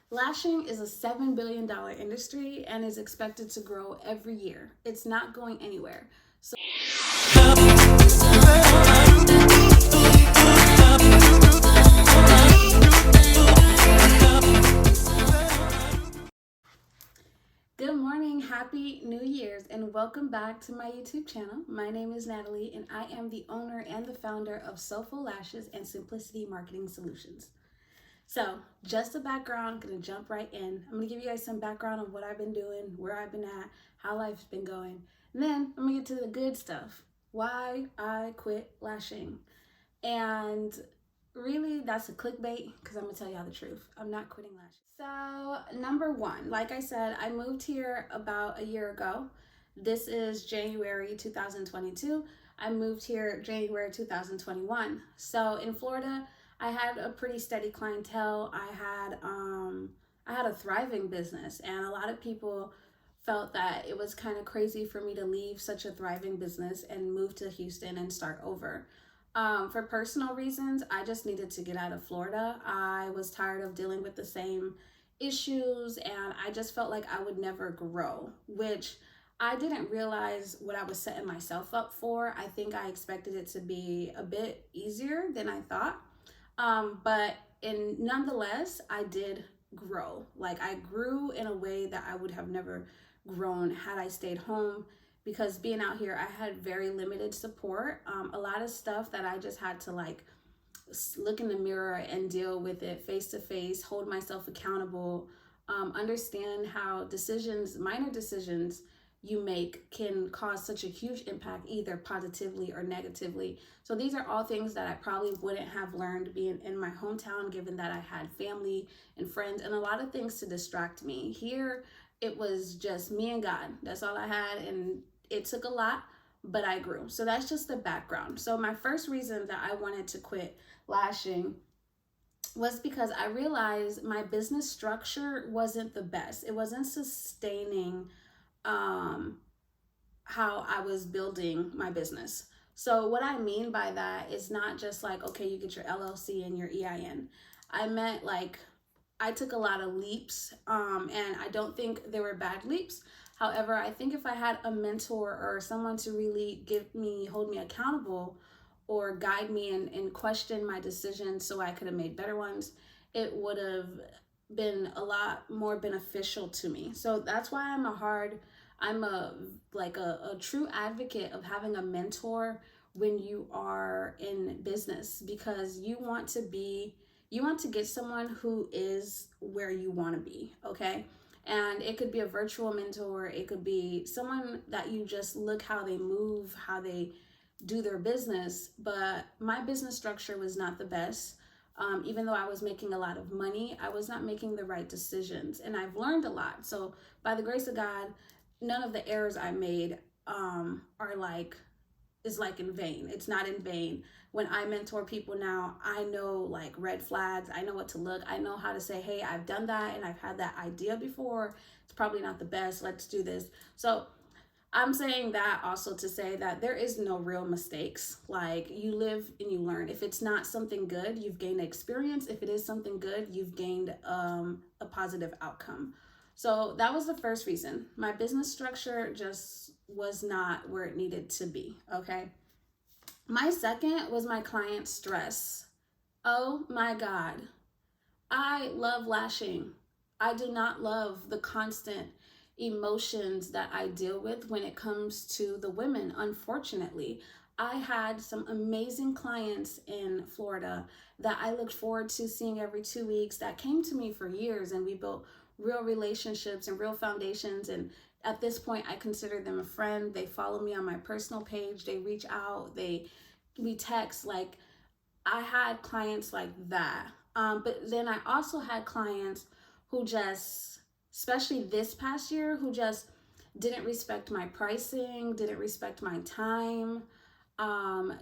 Lashing is a $7 billion industry and is expected to grow every year. It's not going anywhere. So good morning, happy New Year's, and welcome back to my YouTube channel. My name is Natalie, and I am the owner and the founder of Soulful Lashes and Simplicity Marketing Solutions. So, just a background, gonna jump right in. I'm gonna give you guys some background on what I've been doing, where I've been at, how life's been going. And then I'm gonna get to the good stuff. Why I quit lashing. And really, that's a clickbait because I'm gonna tell y'all the truth. I'm not quitting lashes. So, number one, like I said, I moved here about a year ago. This is January 2022. I moved here January 2021. So, in Florida, I had a pretty steady clientele. I had a thriving business, and a lot of people felt that it was kind of crazy for me to leave such a thriving business and move to Houston and start over. For personal reasons, I just needed to get out of Florida. I was tired of dealing with the same issues, and I just felt like I would never grow, which I didn't realize what I was setting myself up for. I think I expected it to be a bit easier than I thought. But nonetheless, I did grow. Like, I grew in a way that I would have never grown had I stayed home, because being out here, I had very limited support. A lot of stuff that I just had to like look in the mirror and deal with it face to face, hold myself accountable, understand how minor decisions you make can cause such a huge impact, either positively or negatively. So these are all things that I probably wouldn't have learned being in my hometown, given that I had family and friends and a lot of things to distract me. Here, it was just me and God. That's all I had, and it took a lot, but I grew. So that's just the background. So my first reason that I wanted to quit lashing was because I realized my business structure wasn't the best. It wasn't sustaining how I was building my business. So what I mean by that is not just like, okay, you get your LLC and your EIN. I meant like I took a lot of leaps, and I don't think they were bad leaps. However, I think if I had a mentor or someone to really hold me accountable or guide me and question my decisions so I could have made better ones, it would have been a lot more beneficial to me. So that's why I'm a true advocate of having a mentor when you are in business, because you want to get someone who is where you want to be, okay? And it could be a virtual mentor, it could be someone that you just look how they move, how they do their business. But my business structure was not the best. Even though I was making a lot of money, I was not making the right decisions, and I've learned a lot. So by the grace of God, none of the errors I made is like in vain. It's not in vain. When I mentor people now, I know like red flags. I know what to look. I know how to say, hey, I've done that and I've had that idea before. It's probably not the best. Let's do this. So I'm saying that also to say that there is no real mistakes. Like, you live and you learn. If it's not something good, you've gained experience. If it is something good, you've gained a positive outcome. So that was the first reason. My business structure just was not where it needed to be, okay? My second was my client stress. Oh my God. I love lashing. I do not love the constant emotions that I deal with when it comes to the women, unfortunately. I had some amazing clients in Florida that I looked forward to seeing every 2 weeks, that came to me for years, and we built real relationships and real foundations. And at this point, I consider them a friend. They follow me on my personal page. They reach out. We text. Like, I had clients like that. But then I also had clients who just, especially this past year, who just didn't respect my pricing, didn't respect my time,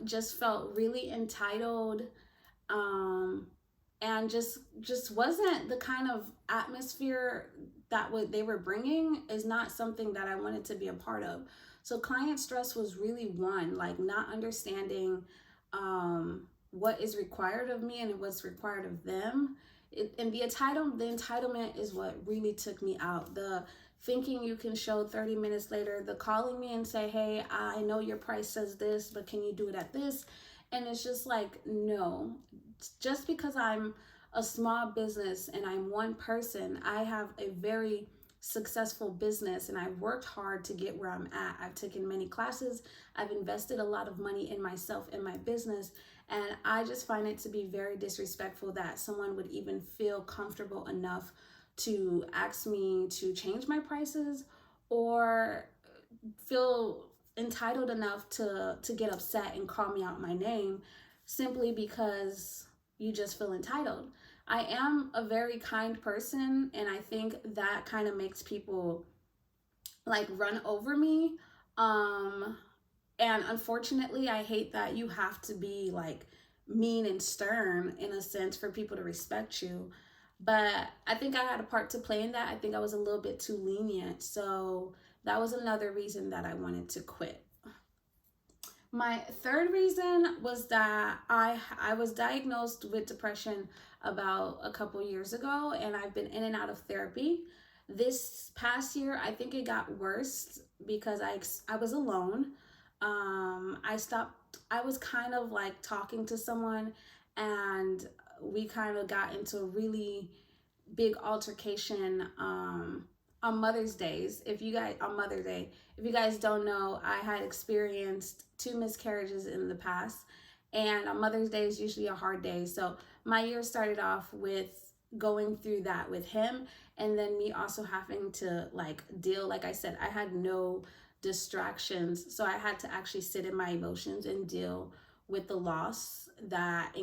just felt really entitled, and just wasn't the kind of atmosphere that what they were bringing is not something that I wanted to be a part of. So client stress was really one, like not understanding what is required of me and what's required of them And the entitlement is what really took me out. The thinking you can show 30 minutes later, the calling me and say, hey, I know your price says this, but can you do it at this? And it's just like, no, just because I'm a small business and I'm one person, I have a very successful business and I've worked hard to get where I'm at. I've taken many classes, I've invested a lot of money in myself and my business, and I just find it to be very disrespectful that someone would even feel comfortable enough to ask me to change my prices or feel entitled enough to get upset and call me out my name simply because you just feel entitled. I am a very kind person, and I think that kind of makes people like run over me. Um and unfortunately, I hate that you have to be like mean and stern in a sense for people to respect you. But I think I had a part to play in that. I think I was a little bit too lenient. So that was another reason that I wanted to quit. My third reason was that I was diagnosed with depression about a couple years ago, and I've been in and out of therapy. This past year, I think it got worse because I was alone. I was kind of like talking to someone, and we kind of got into a really big altercation on Mother's Days. If you guys on Mother's Day, if you guys don't know, I had experienced 2 miscarriages in the past, and on Mother's Day is usually a hard day. So my year started off with going through that with him, and then me also having to like deal. Like I said, I had no distractions, so I had to actually sit in my emotions and deal with the loss that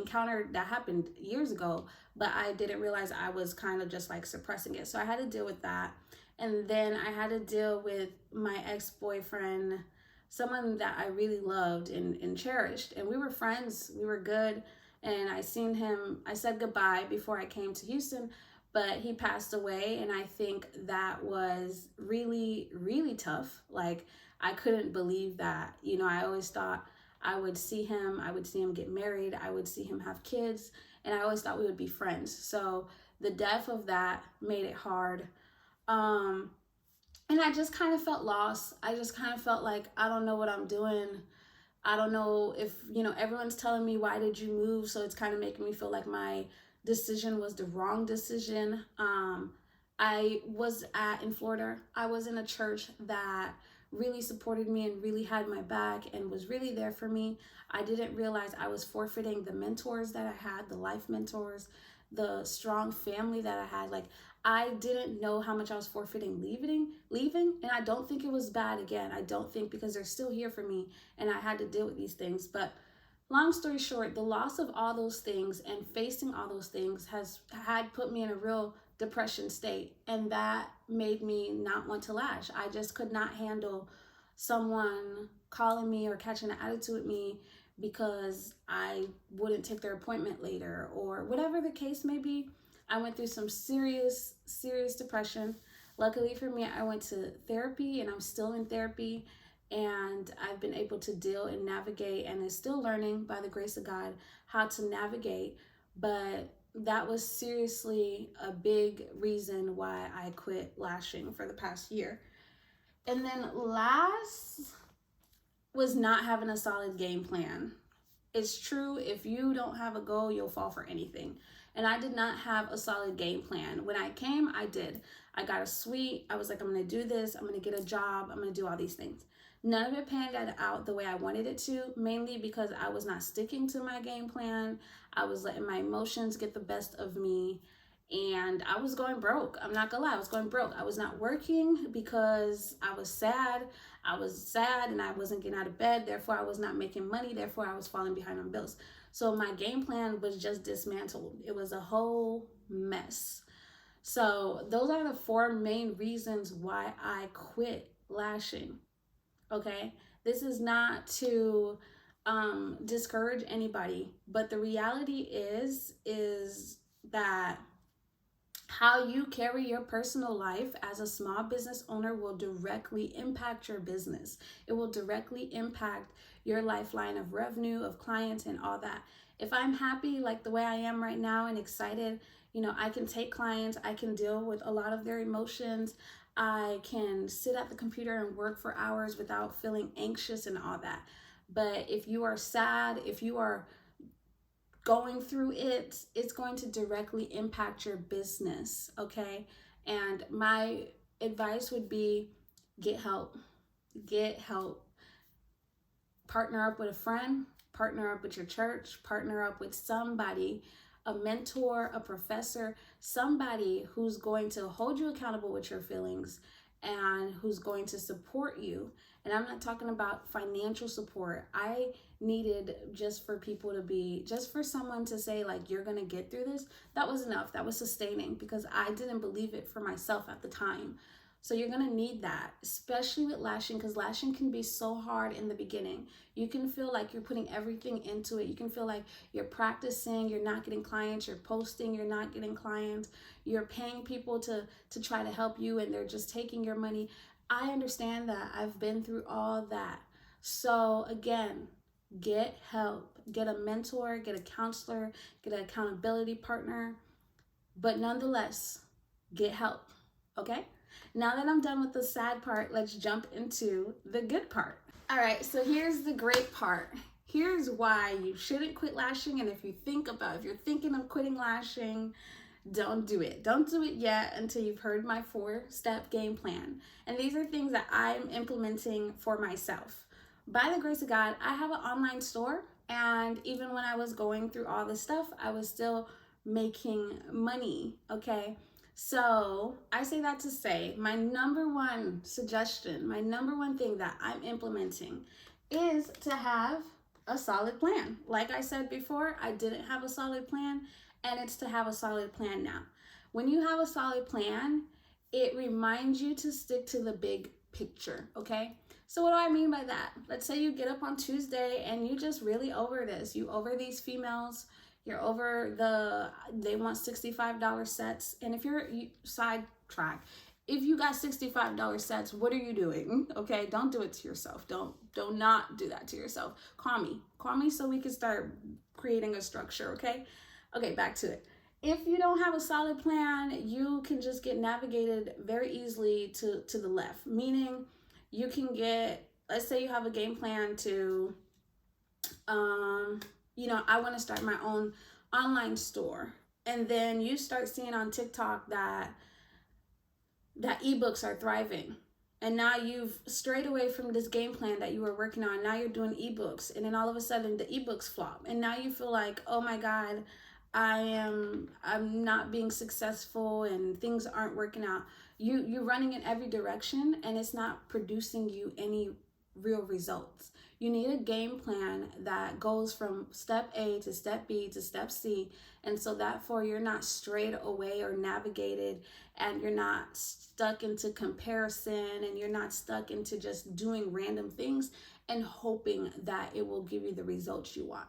happened years ago, but I didn't realize I was kind of just like suppressing it. So I had to deal with that. And then I had to deal with my ex-boyfriend, someone that I really loved and cherished. And we were friends, we were good. And I seen him, I said goodbye before I came to Houston, but he passed away. And I think that was really, really tough. Like, I couldn't believe that. You know, I always thought I would see him get married, I would see him have kids, and I always thought we would be friends. So the death of that made it hard. Um, and I just kind of felt lost. I just kind of felt like I don't know what I'm doing. I don't know if, everyone's telling me, why did you move? So it's kind of making me feel like my decision was the wrong decision. In Florida, I was in a church that really supported me and really had my back and was really there for me. I didn't realize I was forfeiting the mentors that I had, the life mentors, the strong family that I had. Like, I didn't know how much I was forfeiting leaving, and I don't think it was bad. Again, I don't think, because they're still here for me and I had to deal with these things. But long story short, the loss of all those things and facing all those things had put me in a real depression state, and that made me not want to lash. I just could not handle someone calling me or catching an attitude with me because I wouldn't take their appointment later or whatever the case may be. I went through some serious depression. Luckily for me, I went to therapy, and I'm still in therapy, and I've been able to deal and navigate, and is still learning by the grace of God how to navigate. But that was seriously a big reason why I quit lashing for the past year. And then last was not having a solid game plan. It's true, if you don't have a goal, you'll fall for anything. And I did not have a solid game plan. When I came, I did. I got a suite. I was like, I'm going to do this. I'm going to get a job. I'm going to do all these things. None of it panned out the way I wanted it to, mainly because I was not sticking to my game plan. I was letting my emotions get the best of me, and I was going broke. I'm not gonna lie, I was going broke. I was not working because I was sad. I was sad and I wasn't getting out of bed. Therefore, I was not making money. Therefore, I was falling behind on bills. So my game plan was just dismantled. It was a whole mess. So those are the 4 main reasons why I quit lashing. Okay, this is not to discourage anybody, but the reality is that how you carry your personal life as a small business owner will directly impact your business. It will directly impact your lifeline of revenue, of clients, and all that. If I'm happy like the way I am right now and excited, I can take clients, I can deal with a lot of their emotions. I can sit at the computer and work for hours without feeling anxious and all that. But if you are sad, if you are going through it, it's going to directly impact your business, okay? And my advice would be get help. Get help. Partner up with a friend, partner up with your church, partner up with somebody, a mentor, a professor, somebody who's going to hold you accountable with your feelings and who's going to support you. And I'm not talking about financial support. I needed just for people to be, just for someone to say, like, you're going to get through this. That was enough. That was sustaining because I didn't believe it for myself at the time. So you're going to need that, especially with lashing, because lashing can be so hard in the beginning. You can feel like you're putting everything into it. You can feel like you're practicing, you're not getting clients, you're posting, you're not getting clients, you're paying people to try to help you and they're just taking your money. I understand that. I've been through all that. So again, get help, get a mentor, get a counselor, get an accountability partner, but nonetheless, get help, okay? Now that I'm done with the sad part, let's jump into the good part. All right, so here's the great part. Here's why you shouldn't quit lashing. And if you're thinking of quitting lashing, don't do it. Don't do it yet until you've heard my 4-step game plan. And these are things that I'm implementing for myself. By the grace of God, I have an online store. And even when I was going through all this stuff, I was still making money, okay? So I say that to say my number one suggestion, my number one thing that I'm implementing is to have a solid plan. Like I said before, I didn't have a solid plan, and it's to have a solid plan now. When you have a solid plan, it reminds you to stick to the big picture, okay? So what do I mean by that? Let's say you get up on Tuesday and you just really over this. You over these females. You're over they want $65 sets. And if you're sidetrack, if you got $65 sets, what are you doing? Okay, don't do it to yourself. Don't not do that to yourself. Call me so we can start creating a structure, okay? Okay, back to it. If you don't have a solid plan, you can just get navigated very easily to the left, meaning you can get, let's say you have a game plan to, I want to start my own online store. And then you start seeing on TikTok that ebooks are thriving. And now you've strayed away from this game plan that you were working on. Now you're doing ebooks. And then all of a sudden the ebooks flop. And now you feel like, oh my God, I'm not being successful and things aren't working out. You're running in every direction and it's not producing you any real results. You need a game plan that goes from step A to step B to step C. And so therefore you're not strayed away or navigated, and you're not stuck into comparison, and you're not stuck into just doing random things and hoping that it will give you the results you want.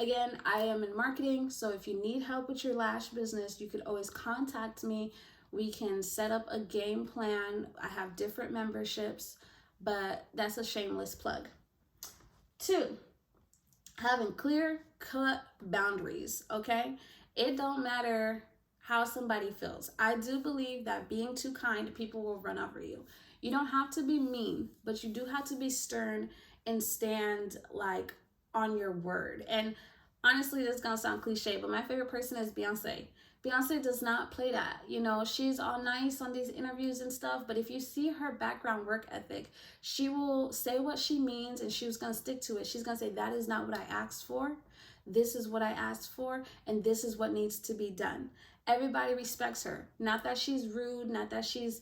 Again, I am in marketing, so if you need help with your lash business, you could always contact me. We can set up a game plan. I have different memberships, but that's a shameless plug. 2, having clear-cut boundaries, okay? It don't matter how somebody feels. I do believe that being too kind, people will run over you. You don't have to be mean, but you do have to be stern and stand like on your word. And honestly, this is gonna sound cliche, but my favorite person is Beyonce. Beyonce does not play that. She's all nice on these interviews and stuff, but if you see her background work ethic, she will say what she means and she's gonna stick to it. She's gonna say, that is not what I asked for. This is what I asked for, and this is what needs to be done. Everybody respects her. Not that she's rude, not that she's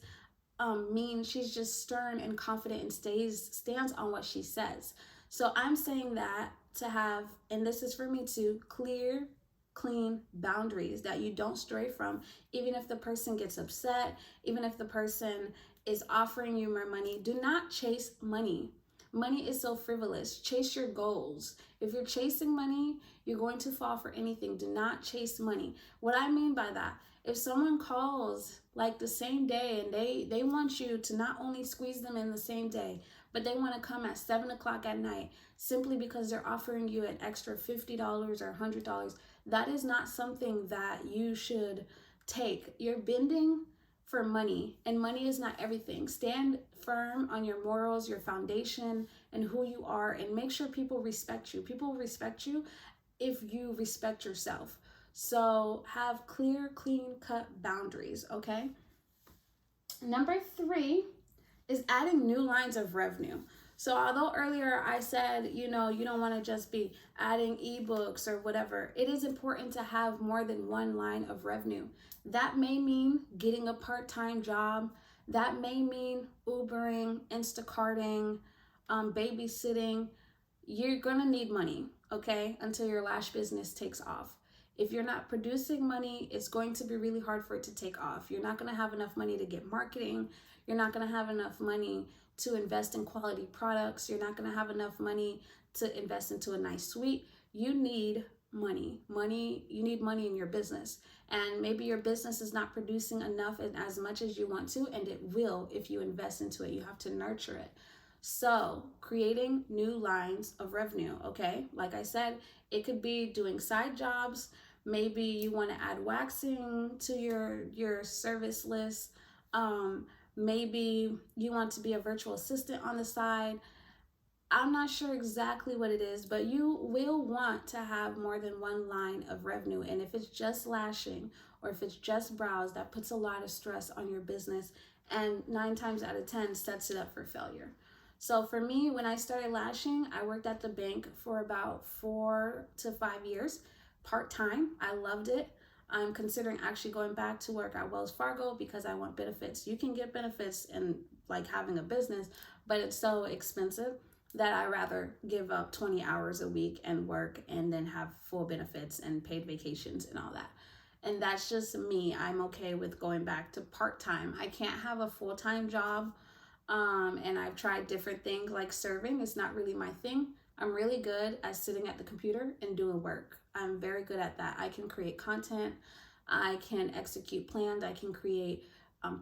mean. She's just stern and confident and stands on what she says. So I'm saying that to have, and this is for me too, clean boundaries that you don't stray from, even if the person gets upset, even if the person is offering you more money. Do not chase money. Money is so frivolous. Chase your goals. If you're chasing money, you're going to fall for anything. Do not chase money. What I mean by that, if someone calls like the same day and they want you to not only squeeze them in the same day, but they want to come at 7 o'clock at night simply because they're offering you an extra $50 or $100, That is not something that you should take. You're bending for money, and money is not everything. Stand firm on your morals, your foundation, and who you are, and make sure people respect you. People respect you if you respect yourself. So have clear, clean cut boundaries, okay? Number 3 is adding new lines of revenue. So although earlier I said, you don't want to just be adding ebooks or whatever, it is important to have more than one line of revenue. That may mean getting a part-time job. That may mean Ubering, Instacarting, babysitting. You're going to need money, okay, until your lash business takes off. If you're not producing money, it's going to be really hard for it to take off. You're not going to have enough money to get marketing. You're not going to have enough money to invest in quality products. You're not going to have enough money to invest into a nice suite. You need money. You need money in your business. And maybe your business is not producing enough and as much as you want to, and it will if you invest into it. You have to nurture it. So creating new lines of revenue, okay? Like I said, it could be doing side jobs. Maybe you want to add waxing to your service list. Maybe you want to be a virtual assistant on the side. I'm not sure exactly what it is, but you will want to have more than one line of revenue. And if it's just lashing or if it's just brows, that puts a lot of stress on your business, and 9 times out of 10 sets it up for failure. So for me, when I started lashing, I worked at the bank for about 4 to 5 years, part-time. I loved it. I'm considering actually going back to work at Wells Fargo because I want benefits. You can get benefits in like having a business, but it's so expensive that I rather give up 20 hours a week and work and then have full benefits and paid vacations and all that. And that's just me. I'm okay with going back to part-time. I can't have a full-time job. And I've tried different things like serving. It's not really my thing. I'm really good at sitting at the computer and doing work. I'm very good at that. I can create content. I can execute plans. I can create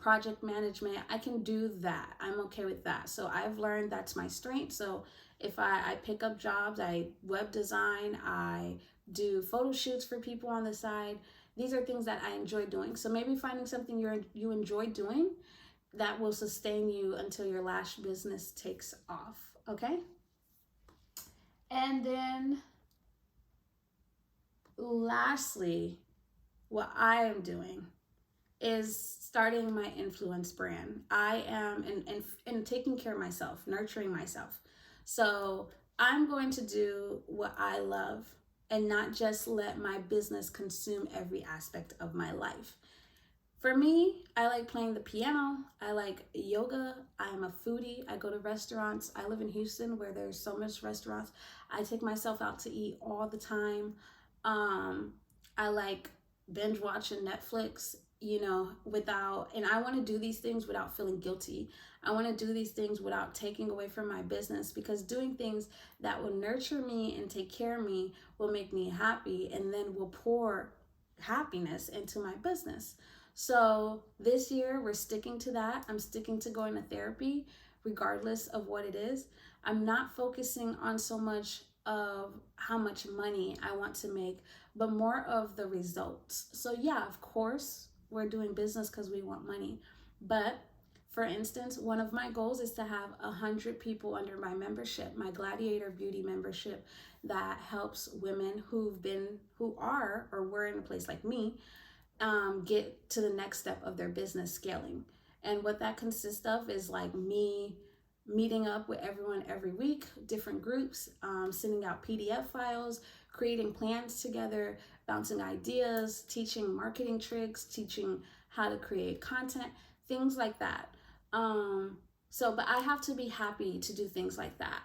project management. I can do that. I'm okay with that. So I've learned that's my strength. So if I pick up jobs, I web design, I do photo shoots for people on the side. These are things that I enjoy doing. So maybe finding something you enjoy doing that will sustain you until your lash business takes off, okay? And then lastly, what I am doing is starting my influence brand. I am in taking care of myself, nurturing myself. So I'm going to do what I love and not just let my business consume every aspect of my life. For me, I like playing the piano. I like yoga. I'm a foodie. I go to restaurants. I live in Houston where there's so much restaurants. I take myself out to eat all the time. I like binge watching Netflix, and I want to do these things without feeling guilty. I want to do these things without taking away from my business, because doing things that will nurture me and take care of me will make me happy and then will pour happiness into my business. So this year we're sticking to that. I'm sticking to going to therapy regardless of what it is. I'm not focusing on so much of how much money I want to make, but more of the results. So yeah, of course, we're doing business because we want money. But for instance, one of my goals is to have 100 people under my membership, my Gladiator Beauty membership, that helps women who are or were in a place like me, get to the next step of their business scaling. And what that consists of is like me meeting up with everyone every week, different groups, sending out PDF files, creating plans together, bouncing ideas, teaching marketing tricks, teaching how to create content, things like that. But I have to be happy to do things like that.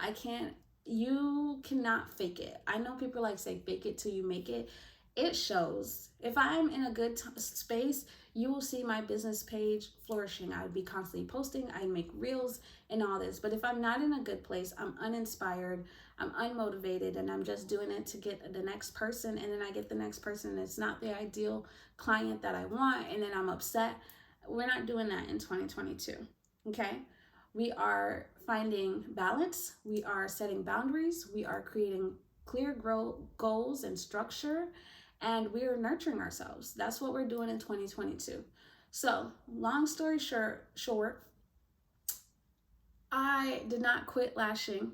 You cannot fake it. I know people like say fake it till you make it. It shows. If I'm in a good space, you will see my business page flourishing. I would be constantly posting. I make reels and all this. But if I'm not in a good place, I'm uninspired, I'm unmotivated, and I'm just doing it to get the next person. And then I get the next person and it's not the ideal client that I want. And then I'm upset. We're not doing that in 2022. Okay? We are finding balance. We are setting boundaries. We are creating clear goals and structure. and we're nurturing ourselves. That's what we're doing in 2022. So, long story short, I did not quit lashing.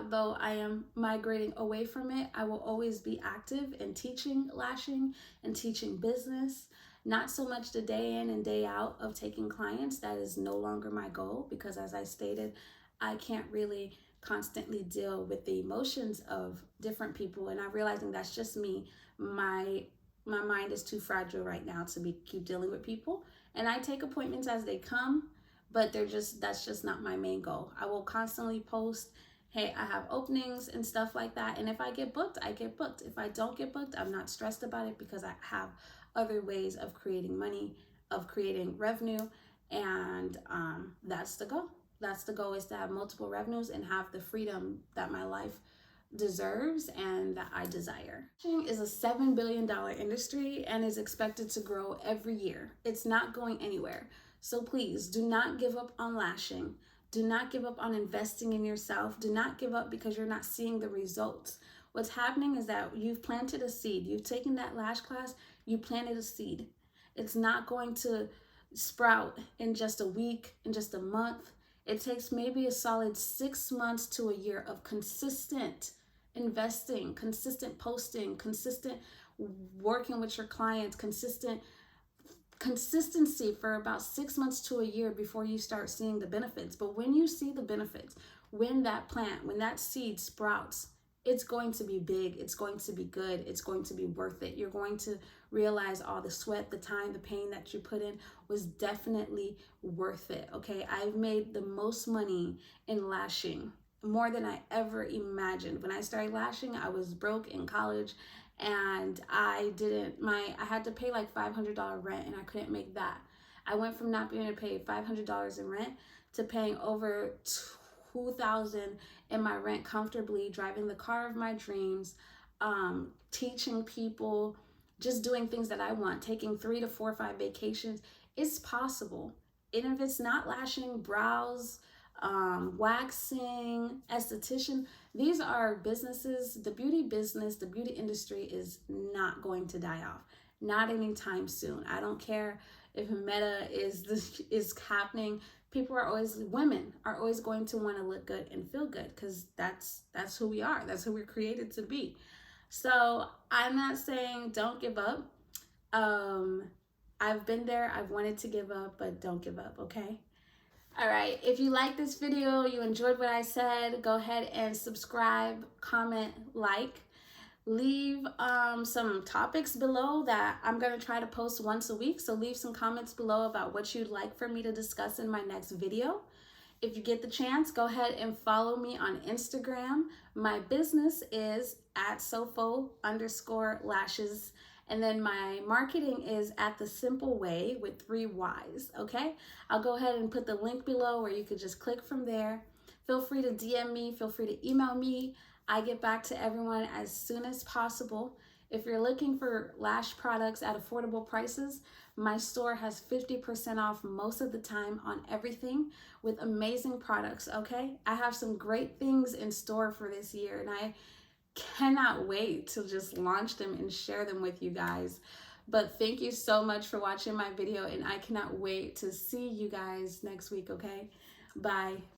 Though I am migrating away from it, I will always be active in teaching lashing and teaching business. Not so much the day in and day out of taking clients. That is no longer my goal because, as I stated, I can't really constantly deal with the emotions of different people, and I'm realizing that's just me. My mind is too fragile right now to be keep dealing with people, and I take appointments as they come, but that's just not my main goal. I will constantly post, hey, I have openings and stuff like that, and if I get booked, I get booked. If I don't get booked, I'm not stressed about it because I have other ways of creating money, of creating revenue, and that's the goal. That's the goal, is to have multiple revenues and have the freedom that my life deserves and that I desire. Lashing is a $7 billion industry and is expected to grow every year. It's not going anywhere. So please do not give up on lashing. Do not give up on investing in yourself. Do not give up because you're not seeing the results. What's happening is that you've planted a seed. You've taken that lash class, you planted a seed. It's not going to sprout in just a week, in just a month. It takes maybe a solid 6 months to a year of consistent investing, consistent posting, consistent working with your clients, consistency for about 6 months to a year before you start seeing the benefits. But when you see the benefits, when that seed sprouts, it's going to be big, it's going to be good, it's going to be worth it. You're going to realize all the sweat, the time, the pain that you put in was definitely worth it. Okay, I've made the most money in lashing, more than I ever imagined. When I started lashing, I was broke in college, and I had to pay like $500 rent, and I couldn't make that. I went from not being able to pay $500 in rent to paying over $2,000 in my rent comfortably, driving the car of my dreams, teaching people, just doing things that I want, taking 3 to 4 or 5 vacations. It's possible. And if it's not lashing, brows, waxing, esthetician, these are businesses. The beauty business, the beauty industry is not going to die off. Not anytime soon. I don't care if meta is happening. Women are always going to want to look good and feel good because that's who we are. That's who we're created to be. So I'm not saying don't give up. I've been there. I've wanted to give up, but don't give up, okay? All right, if you like this video, you enjoyed what I said, go ahead and subscribe, comment, like. Leave some topics below that I'm going to try to post once a week. So leave some comments below about what you'd like for me to discuss in my next video. If you get the chance, go ahead and follow me on Instagram. My business is at @sofo_lashes. And then my marketing is at The Simple Way with 3 Y's, okay? I'll go ahead and put the link below where you could just click from there. Feel free to DM me, feel free to email me. I get back to everyone as soon as possible. If you're looking for lash products at affordable prices, my store has 50% off most of the time on everything with amazing products, okay? I have some great things in store for this year, and I cannot wait to just launch them and share them with you guys. But thank you so much for watching my video, and I cannot wait to see you guys next week, okay? Bye.